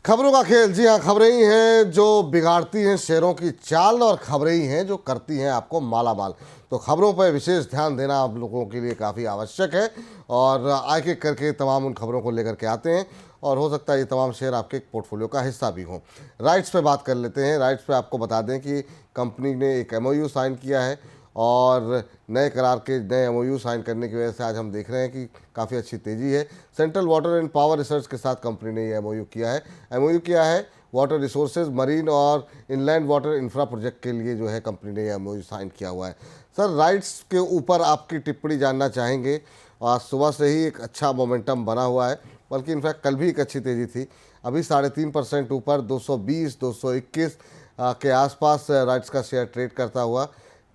खबरों का खेल। जी हाँ, खबरें ही हैं जो बिगाड़ती हैं शेयरों की चाल और खबरें ही हैं जो करती हैं आपको माला माल। तो खबरों पर विशेष ध्यान देना आप लोगों के लिए काफ़ी आवश्यक है और एक एक करके तमाम उन खबरों को लेकर के आते हैं और हो सकता है ये तमाम शेयर आपके पोर्टफोलियो का हिस्सा भी हों। राइट्स पे बात कर लेते हैं। राइट्स पे आपको बता दें कि कंपनी ने एक एमओयू साइन किया है और नए करार के नए एमओयू साइन करने की वजह से आज हम देख रहे हैं कि काफ़ी अच्छी तेज़ी है। Central water and power research के साथ कंपनी ने ये एमओयू किया है। एमओयू किया है वाटर रिसोर्सेज, मरीन और इनलैंड वाटर इंफ्रा प्रोजेक्ट के लिए जो है कंपनी ने ये एमओयू साइन किया हुआ है। सर, राइट्स के ऊपर आपकी टिप्पणी जानना चाहेंगे। आज सुबह से ही एक अच्छा मोमेंटम बना हुआ है, बल्कि इनफैक्ट कल भी एक अच्छी तेज़ी थी। अभी 3.5% ऊपर 220-221 के आसपास राइट्स का शेयर ट्रेड करता हुआ।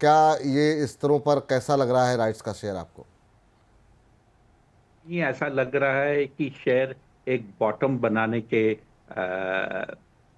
क्या ये स्तरों पर कैसा लग रहा है राइट्स का शेयर आपको? ये ऐसा लग रहा है कि शेयर एक बॉटम बनाने के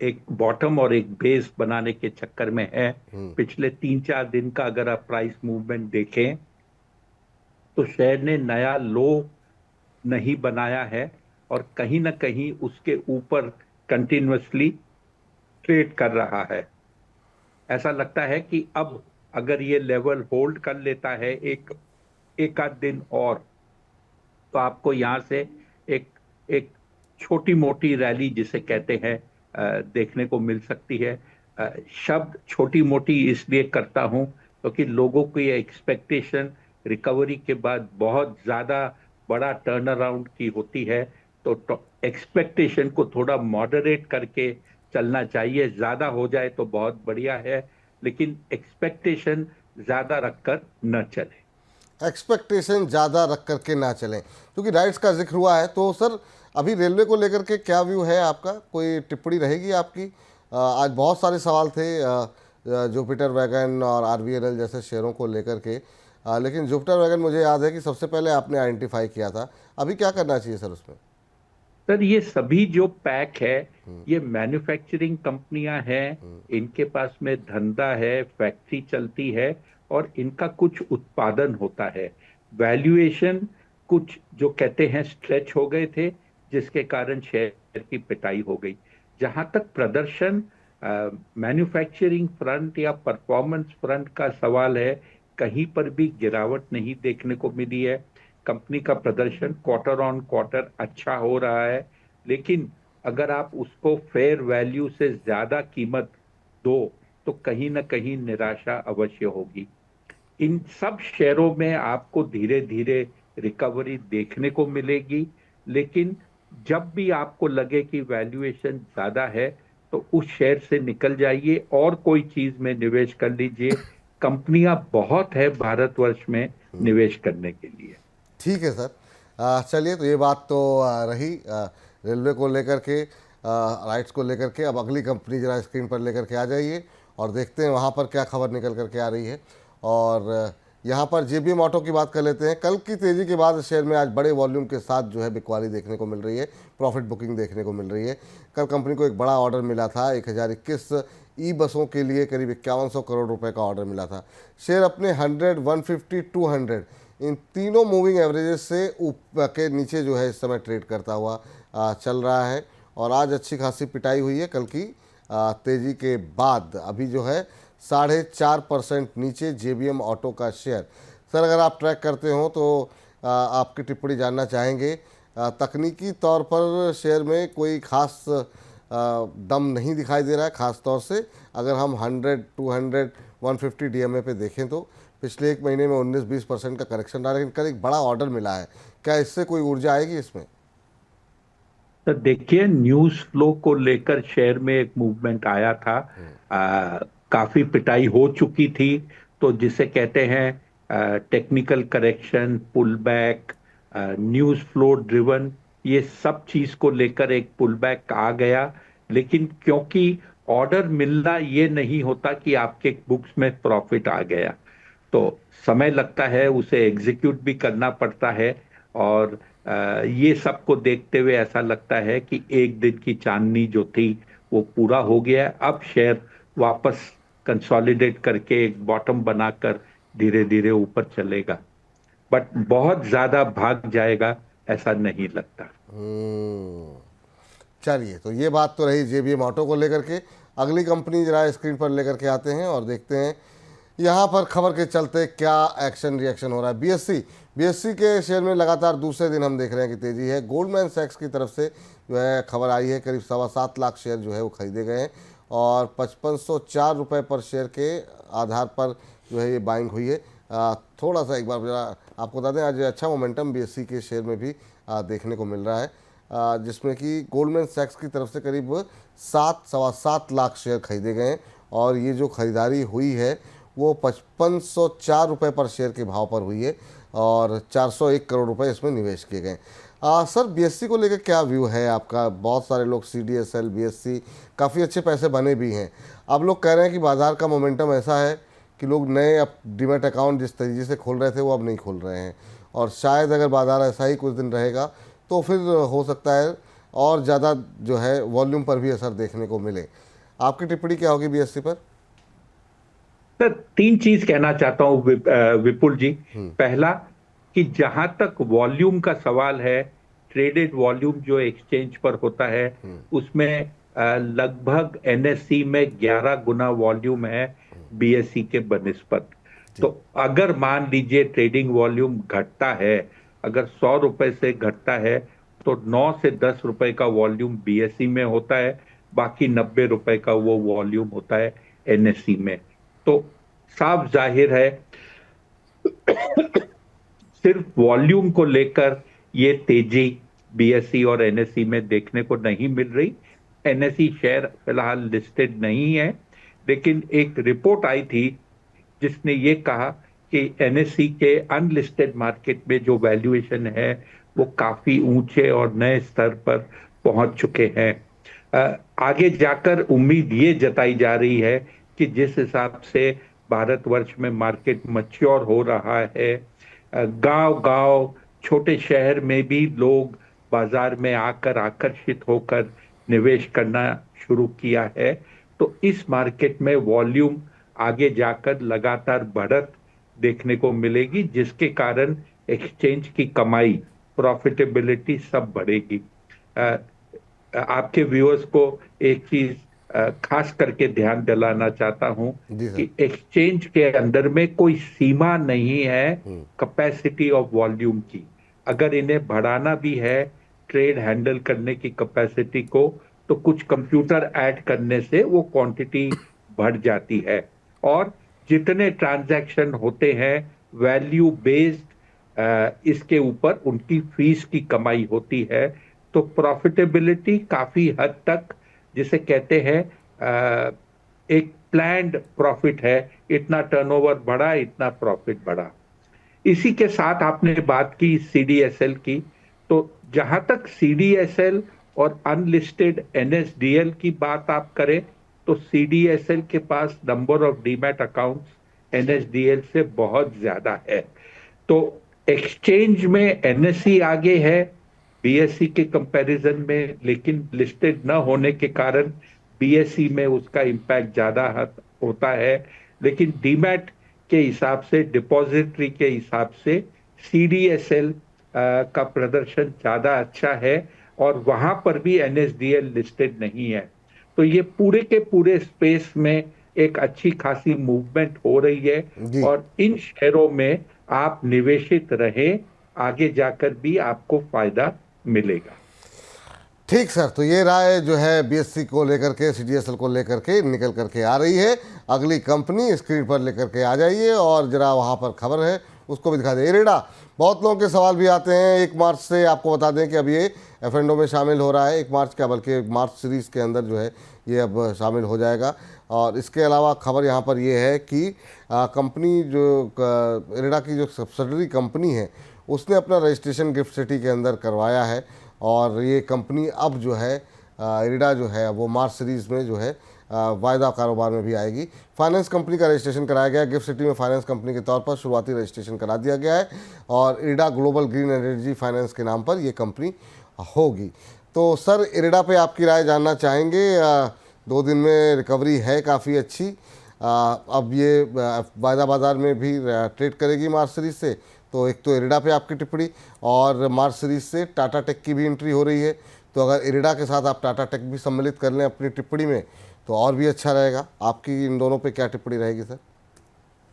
एक बॉटम और एक बेस बनाने के चक्कर में है। पिछले 3-4 दिन का अगर आप प्राइस मूवमेंट देखें तो शेयर ने नया लो नहीं बनाया है और कहीं ना कहीं उसके ऊपर कंटिन्यूअसली ट्रेड कर रहा है। ऐसा लगता है कि अब अगर ये लेवल होल्ड कर लेता है एक एक आध दिन और, तो आपको यहाँ से एक एक छोटी मोटी रैली जिसे कहते हैं देखने को मिल सकती है। शब्द छोटी मोटी इसलिए करता हूं क्योंकि लोगों की एक्सपेक्टेशन रिकवरी के बाद बहुत ज्यादा बड़ा टर्न अराउंड की होती है। तो एक्सपेक्टेशन को थोड़ा मॉडरेट करके चलना चाहिए। ज्यादा हो जाए तो बहुत बढ़िया है, लेकिन एक्सपेक्टेशन ज्यादा रखकर न चले। एक्सपेक्टेशन ज़्यादा रख करके ना चलें, क्योंकि राइट्स का जिक्र हुआ है। तो सर, अभी रेलवे को लेकर के क्या व्यू है आपका? कोई टिप्पणी रहेगी आपकी? आज बहुत सारे सवाल थे जुपिटर वैगन और आरवीएनएल जैसे शेयरों को लेकर के, लेकिन जुपिटर वैगन मुझे याद है कि सबसे पहले आपने आइडेंटिफाई किया था। अभी क्या करना चाहिए सर उसमें? सर, ये सभी जो पैक है, ये मैन्युफैक्चरिंग कंपनियां हैं। इनके पास में धंधा है, फैक्ट्री चलती है और इनका कुछ उत्पादन होता है। वैल्यूएशन कुछ जो कहते हैं स्ट्रेच हो गए थे, जिसके कारण शेयर की पिटाई हो गई। जहां तक प्रदर्शन मैन्युफैक्चरिंग फ्रंट या परफॉर्मेंस फ्रंट का सवाल है, कहीं पर भी गिरावट नहीं देखने को मिली है। कंपनी का प्रदर्शन क्वार्टर ऑन क्वार्टर अच्छा हो रहा है, लेकिन अगर आप उसको फेयर वैल्यू से ज्यादा कीमत दो तो कहीं ना कहीं निराशा अवश्य होगी। इन सब शेयरों में आपको धीरे धीरे रिकवरी देखने को मिलेगी, लेकिन जब भी आपको लगे कि वैल्यूएशन ज्यादा है तो उस शेयर से निकल जाइए और कोई चीज में निवेश कर लीजिए। कंपनियां बहुत है भारतवर्ष में निवेश करने के लिए। ठीक है सर। चलिए, तो ये बात तो रही रेलवे को लेकर के, राइट्स को लेकर के। अब अगली कंपनी जरा स्क्रीन पर लेकर के आ जाइए और देखते हैं वहाँ पर क्या खबर निकल कर के आ रही है। और यहाँ पर जेबीएम ऑटो की बात कर लेते हैं। कल की तेज़ी के बाद शेयर में आज बड़े वॉल्यूम के साथ जो है बिकवाली देखने को मिल रही है, प्रॉफिट बुकिंग देखने को मिल रही है। कल कंपनी को एक बड़ा ऑर्डर मिला था, 1021 ई बसों के लिए करीब 5100 करोड़ रुपए का ऑर्डर मिला था। शेयर अपने 100, 150, 200 इन तीनों मूविंग एवरेजेस से ऊपर के नीचे जो है इस समय ट्रेड करता हुआ चल रहा है और आज अच्छी खासी पिटाई हुई है कल की तेज़ी के बाद। अभी जो है 4.5% नीचे जेबीएम ऑटो का शेयर। सर, अगर आप ट्रैक करते हो तो आपकी टिप्पणी जानना चाहेंगे। तकनीकी तौर पर शेयर में कोई खास दम नहीं दिखाई दे रहा है, ख़ास तौर से अगर हम 100, 200, 150 डीएमए पे देखें तो पिछले एक महीने में 19-20% का करेक्शन रहा, लेकिन कल एक बड़ा ऑर्डर मिला है। क्या इससे कोई ऊर्जा आएगी इसमें? तो देखिए, न्यूज फ्लो को लेकर शेयर में एक मूवमेंट आया था। काफी पिटाई हो चुकी थी, तो जिसे कहते हैं technical correction, pull back, news flow driven, ये सब चीज को लेकर एक पुल बैक आ गया। लेकिन क्योंकि ऑर्डर मिलना ये नहीं होता कि आपके बुक्स में प्रॉफिट आ गया, तो समय लगता है, उसे एग्जीक्यूट भी करना पड़ता है। और ये सबको देखते हुए ऐसा लगता है कि एक दिन की चांदनी जो थी वो पूरा हो गया है। अब शेयर वापस कंसोलिडेट करके एक बॉटम बनाकर धीरे धीरे ऊपर चलेगा, बट बहुत ज्यादा भाग जाएगा ऐसा नहीं लगता। हम्म, चलिए, तो ये बात तो रही जेबीएम ऑटो को लेकर के। अगली कंपनी जरा स्क्रीन पर लेकर के आते हैं और देखते हैं यहाँ पर खबर के चलते क्या एक्शन रिएक्शन हो रहा है। बीएससी के शेयर में लगातार दूसरे दिन हम देख रहे हैं कि तेज़ी है। गोल्डमैन सैक्स की तरफ से जो है खबर आई है, करीब 7.25 लाख शेयर जो है वो खरीदे गए हैं और 5504 रुपये पर शेयर के आधार पर जो है ये बाइंग हुई है। थोड़ा सा एक बार जरा आपको बता दें, आज अच्छा मोमेंटम बीएससी के शेयर में भी देखने को मिल रहा है, जिसमें कि गोल्डमैन सैक्स की तरफ से करीब 7.25 लाख शेयर खरीदे गए हैं और ये जो खरीदारी हुई है वो 5504 रुपये पर शेयर के भाव पर हुई है और 401 करोड़ रुपए इसमें निवेश किए गए। सर, बीएससी को लेकर क्या व्यू है आपका? बहुत सारे लोग सीडीएसएल, बीएससी, काफ़ी अच्छे पैसे बने भी हैं। अब लोग कह रहे हैं कि बाज़ार का मोमेंटम ऐसा है कि लोग नए अब डीमैट अकाउंट जिस तरीके से खोल रहे थे वो अब नहीं खोल रहे हैं और शायद अगर बाज़ार ऐसा ही कुछ दिन रहेगा तो फिर हो सकता है और ज़्यादा जो है वॉल्यूम पर भी असर देखने को मिले। आपकी टिप्पणी क्या होगी बीएससी पर? सर, 3 चीज कहना चाहता हूं विपुल जी। पहला, कि जहां तक वॉल्यूम का सवाल है, ट्रेडेड वॉल्यूम जो एक्सचेंज पर होता है उसमें लगभग एनएससी में 11 गुना वॉल्यूम है बीएससी के बनिस्पत। तो अगर मान लीजिए ट्रेडिंग वॉल्यूम घटता है, अगर 100 रुपए से घटता है तो 9 से 10 रुपए का वॉल्यूम बीएससी में होता है, बाकी 90 रुपए का वो वॉल्यूम होता है एनएससी में। तो साफ जाहिर है सिर्फ वॉल्यूम को लेकर ये तेजी बीएससी और एनएससी में देखने को नहीं मिल रही। एनएससी शेयर फिलहाल लिस्टेड नहीं है, लेकिन एक रिपोर्ट आई थी जिसने ये कहा कि एनएससी के अनलिस्टेड मार्केट में जो वैल्यूएशन है वो काफी ऊंचे और नए स्तर पर पहुंच चुके हैं। आगे जाकर उम्मीद ये जताई जा रही है कि जिस हिसाब से भारतवर्ष में मार्केट मैच्योर हो रहा है, गांव-गांव, छोटे शहर में भी लोग बाजार में आकर आकर्षित होकर निवेश करना शुरू किया है, तो इस मार्केट में वॉल्यूम आगे जाकर लगातार बढ़त देखने को मिलेगी, जिसके कारण एक्सचेंज की कमाई, प्रॉफिटेबिलिटी सब बढ़ेगी। आपके व्यूअर्स को एक चीज खास करके ध्यान दिलाना चाहता हूं कि एक्सचेंज के अंदर में कोई सीमा नहीं है कैपेसिटी ऑफ वॉल्यूम की। अगर इन्हें बढ़ाना भी है ट्रेड हैंडल करने की कैपेसिटी को, तो कुछ कंप्यूटर ऐड करने से वो क्वांटिटी बढ़ जाती है और जितने ट्रांजैक्शन होते हैं वैल्यू बेस्ड इसके ऊपर उनकी फीस की कमाई होती है। तो प्रॉफिटेबिलिटी काफी हद तक, जिसे कहते हैं एक प्लान्ड प्रॉफिट है, इतना टर्नओवर बढ़ा, इतना प्रॉफिट बढ़ा। इसी के साथ आपने बात की सीडीएसएल की, तो जहां तक सीडीएसएल और अनलिस्टेड एनएसडीएल की बात आप करें तो सीडीएसएल के पास number of demat accounts NSDL से बहुत ज्यादा है। तो एक्सचेंज में एनएससी आगे है बीएससी के कंपैरिजन में, लेकिन लिस्टेड न होने के कारण बीएससी में उसका इम्पैक्ट ज्यादा होता है। लेकिन डीमैट के हिसाब से, डिपॉजिटरी के हिसाब से सीडीएसएल का प्रदर्शन ज्यादा अच्छा है और वहां पर भी एनएसडीएल लिस्टेड नहीं है। तो ये पूरे के पूरे स्पेस में एक अच्छी खासी मूवमेंट हो रही है और इन शेयरों में आप निवेशित रहें, आगे जाकर भी आपको फायदा मिलेगा। ठीक सर, तो ये राय जो है बीएससी को लेकर के, सीडीएसएल को लेकर के निकल करके आ रही है। अगली कंपनी स्क्रीन पर लेकर के आ जाइए और जरा वहाँ पर खबर है उसको भी दिखा दें। इरेडा, बहुत लोगों के सवाल भी आते हैं। 1 मार्च से आपको बता दें कि अब ये एफ&ओ में शामिल हो रहा है। 1 मार्च का, बल्कि मार्च सीरीज़ के अंदर जो है ये अब शामिल हो जाएगा। और इसके अलावा खबर यहाँ पर ये है कि कंपनी जो इरेडा की जो सब्सिडरी कंपनी है उसने अपना रजिस्ट्रेशन गिफ्ट सिटी के अंदर करवाया है और ये कंपनी अब जो है इरेडा जो है वो मार्च सीरीज़ में जो है वायदा कारोबार में भी आएगी। फाइनेंस कंपनी का रजिस्ट्रेशन कराया गया है। गिफ्ट सिटी में फाइनेंस कंपनी के तौर पर शुरुआती रजिस्ट्रेशन करा दिया गया है और IREDA global green energy finance के नाम पर ये कंपनी होगी। तो सर, इरेडा पे आपकी राय जानना चाहेंगे। 2 दिन में रिकवरी है काफ़ी अच्छी। अब ये वायदा बाज़ार में भी ट्रेड करेगी मार्च सीरीज़ से। तो एक तो इरेडा पे आपकी टिप्पणी, और मार्च सीरीज़ से टाटा टेक की भी एंट्री हो रही है, तो अगर इरिडा के साथ आप टाटा टेक भी सम्मिलित कर लें अपनी टिप्पणी में तो और भी अच्छा रहेगा। आपकी इन दोनों पे क्या टिप्पणी रहेगी सर?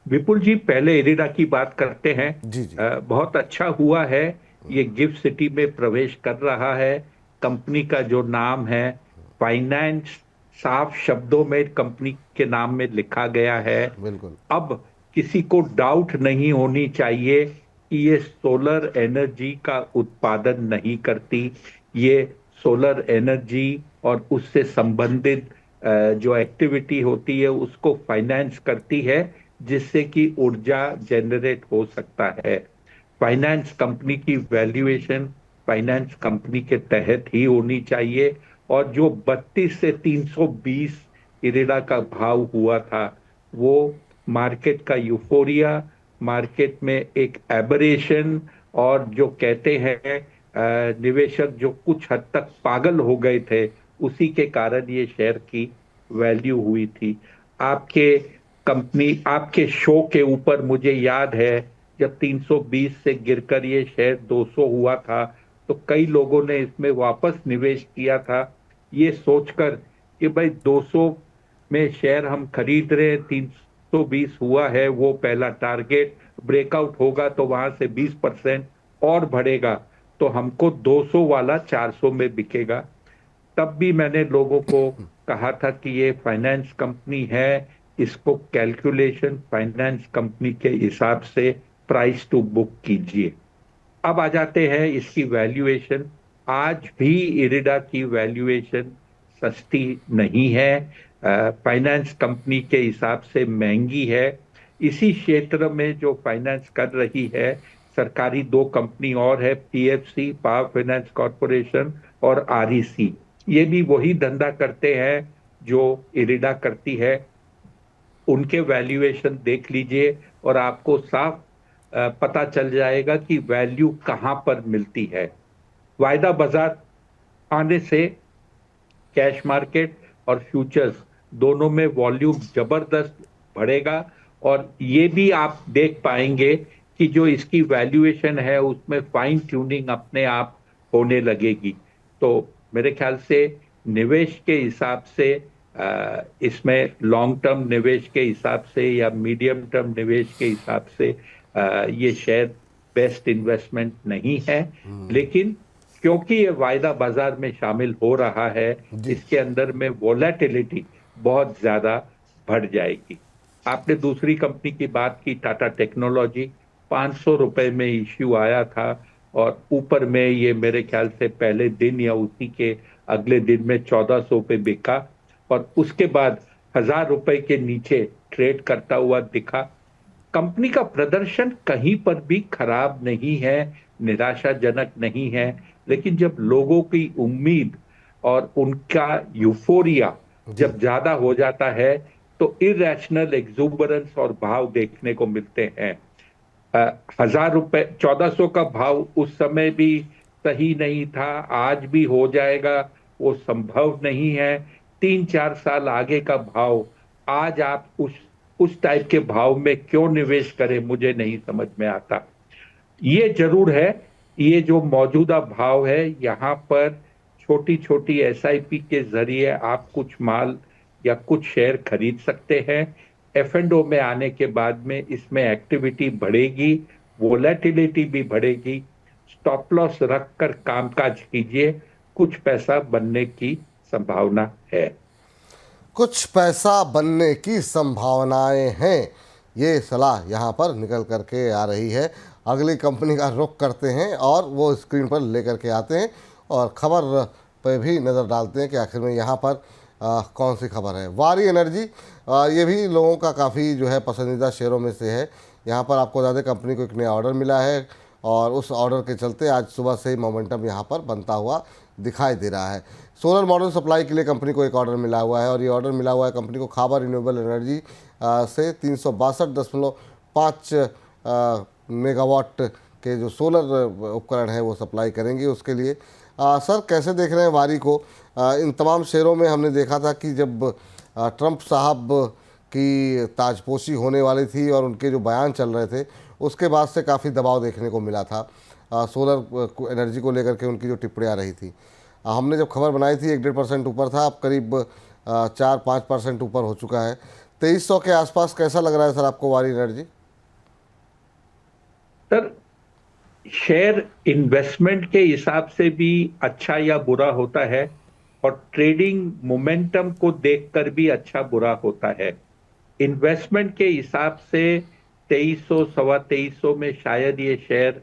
विपुल जी, पहले इरिडा की बात करते हैं। जी जी। बहुत अच्छा हुआ है, ये गिफ्ट सिटी में प्रवेश कर रहा है। कंपनी का जो नाम है फाइनेंस, साफ शब्दों में कंपनी के नाम में लिखा गया है। बिल्कुल। अब किसी को डाउट नहीं होनी चाहिए कि ये सोलर एनर्जी का उत्पादन नहीं करती। ये सोलर एनर्जी और उससे संबंधित जो एक्टिविटी होती है उसको फाइनेंस करती है, जिससे कि ऊर्जा जनरेट हो सकता है। फाइनेंस कंपनी की वैल्यूएशन फाइनेंस कंपनी के तहत ही होनी चाहिए। और जो 32 से 320 इरेडा का भाव हुआ था, वो मार्केट का यूफोरिया, मार्केट में एक एबरेशन, और जो कहते हैं निवेशक जो कुछ हद तक पागल हो गए थे, उसी के कारण ये शेयर की वैल्यू हुई थी। आपके आपके शो के ऊपर मुझे याद है, जब 320 से गिरकर ये शेयर 200 हुआ था, तो कई लोगों ने इसमें वापस निवेश किया था, ये सोचकर कि भाई 200 में शेयर हम खरीद रहे हैं, 320 हुआ है वो पहला टारगेट, ब्रेकआउट होगा तो वहां से 20% और बढ़ेगा, तो हमको 200 वाला 400 में बिकेगा। तब भी मैंने लोगों को कहा था कि ये फाइनेंस कंपनी है, इसको कैलकुलेशन फाइनेंस कंपनी के हिसाब से प्राइस टू बुक कीजिए। अब आ जाते हैं इसकी वैल्यूएशन। आज भी इरिडा की वैल्यूएशन सस्ती नहीं है, फाइनेंस कंपनी के हिसाब से महंगी है। इसी क्षेत्र में जो फाइनेंस कर रही है सरकारी दो कंपनी और है, पीएफसी पावर फाइनेंस कॉरपोरेशन और आरईसी, ये भी वही धंधा करते हैं जो इरिडा करती है। उनके वैल्यूएशन देख लीजिए और आपको साफ पता चल जाएगा कि वैल्यू कहां पर मिलती है। वायदा बाजार आने से कैश मार्केट और फ्यूचर्स दोनों में वॉल्यूम जबरदस्त बढ़ेगा, और ये भी आप देख पाएंगे कि जो इसकी वैल्यूएशन है उसमें फाइन ट्यूनिंग अपने आप होने लगेगी। तो मेरे ख्याल से निवेश के हिसाब से, इसमें लॉन्ग टर्म निवेश के हिसाब से या मीडियम टर्म निवेश के हिसाब से ये शेयर बेस्ट इन्वेस्टमेंट नहीं है। लेकिन क्योंकि ये वायदा बाजार में शामिल हो रहा है, जी। इसके अंदर में वोलेटिलिटी बहुत ज्यादा बढ़ जाएगी। आपने दूसरी कंपनी की बात की, टाटा टेक्नोलॉजी, 500 रुपए में इश्यू आया था और ऊपर में ये मेरे ख्याल से पहले दिन या उसी के अगले दिन में 1400 पे बिका, और उसके बाद 1000 रुपए के नीचे ट्रेड करता हुआ दिखा। कंपनी का प्रदर्शन कहीं पर भी खराब नहीं है, निराशाजनक नहीं है, लेकिन जब लोगों की उम्मीद और उनका यूफोरिया जी। जब ज्यादा हो जाता है तो इरेशनल एक्सुबरेंस और भाव देखने को मिलते हैं। 1000 रुपए 1400 का भाव उस समय भी सही नहीं था, आज भी हो जाएगा वो संभव नहीं है। 3-4 साल आगे का भाव, आज आप उस टाइप के भाव में क्यों निवेश करें, मुझे नहीं समझ में आता। ये जरूर है, ये जो मौजूदा भाव है यहाँ पर छोटी छोटी एसआईपी के जरिए आप कुछ माल या कुछ शेयर खरीद सकते हैं। एफ&ओ में आने के बाद में इसमें एक्टिविटी बढ़ेगी, वोलेटिलिटी भी बढ़ेगी। स्टॉप लॉस रखकर कामकाज कीजिए, कुछ पैसा बनने की संभावना है। कुछ पैसा बनने की संभावनाएं हैं, ये सलाह यहाँ पर निकल करके आ रही है। अगली कंपनी का रुख करते हैं और वो स्क्रीन पर लेकर के आते हैं और ख़बर पे भी नज़र डालते हैं कि आखिर में यहाँ पर कौन सी खबर है। वारी एनर्जी, ये भी लोगों का काफ़ी जो है पसंदीदा शेयरों में से है। यहाँ पर आपको ज़्यादा कंपनी को एक नया ऑर्डर मिला है और उस ऑर्डर के चलते आज सुबह से ही मोमेंटम यहाँ पर बनता हुआ दिखाई दे रहा है। सोलर मॉड्यूल सप्लाई के लिए कंपनी को एक ऑर्डर मिला हुआ है और ये ऑर्डर मिला हुआ है कंपनी को खाबा रिन्यूएबल एनर्जी से 362.5 मेगावाट के जो सोलर उपकरण है वो सप्लाई करेंगे। उसके लिए सर कैसे देख रहे हैं वारी को? इन तमाम शेयरों में हमने देखा था कि जब ट्रंप साहब की ताजपोशी होने वाली थी और उनके जो बयान चल रहे थे, उसके बाद से काफ़ी दबाव देखने को मिला था सोलर एनर्जी को लेकर के, उनकी जो टिप्पणियाँ रही थी। हमने जब खबर बनाई थी 1-1.5% ऊपर था, अब करीब 4-5% ऊपर हो चुका है। 2300 के आसपास कैसा लग रहा है सर आपको वारी एनर्जी? सर, शेयर इन्वेस्टमेंट के हिसाब से भी अच्छा या बुरा होता है, और ट्रेडिंग मोमेंटम को देखकर भी अच्छा बुरा होता है। इन्वेस्टमेंट के हिसाब से 2300 सवा 2300 में शायद ये शेयर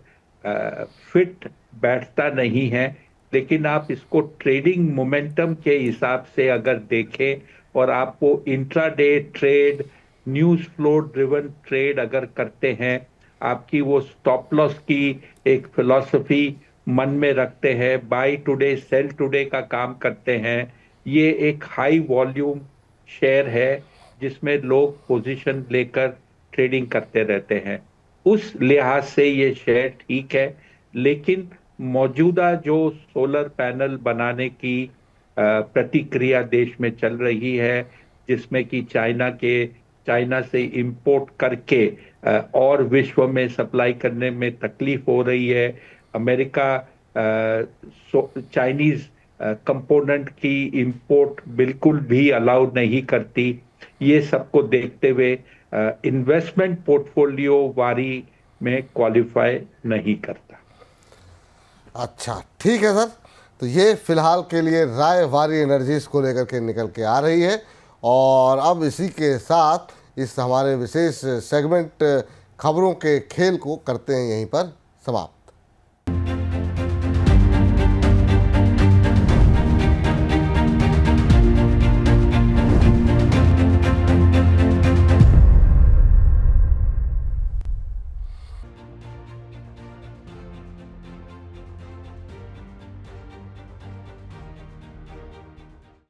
फिट बैठता नहीं है, लेकिन आप इसको ट्रेडिंग मोमेंटम के हिसाब से अगर देखें और आप वो intraday trade, news flow driven trade अगर करते हैं, आपकी वो स्टॉप लॉस की एक फिलॉसफी मन में रखते हैं, बाय टुडे सेल टुडे का काम करते हैं, ये एक हाई वॉल्यूम शेयर है जिसमें लोग पोजीशन लेकर ट्रेडिंग करते रहते हैं। उस लिहाज से ये शेयर ठीक है। लेकिन मौजूदा जो सोलर पैनल बनाने की प्रतिक्रिया देश में चल रही है, जिसमें कि चाइना से इंपोर्ट करके और विश्व में सप्लाई करने में तकलीफ हो रही है, अमेरिका चाइनीज कंपोनेंट की इंपोर्ट बिल्कुल भी अलाउ नहीं करती, ये सबको देखते हुए इन्वेस्टमेंट पोर्टफोलियो वारी में क्वालिफाई नहीं करता। अच्छा, ठीक है सर। तो ये फिलहाल के लिए राय वारी एनर्जीज को लेकर के निकल के आ रही है, और अब इसी के साथ इस हमारे विशेष सेगमेंट खबरों के खेल को करते हैं यहीं पर समाप्त।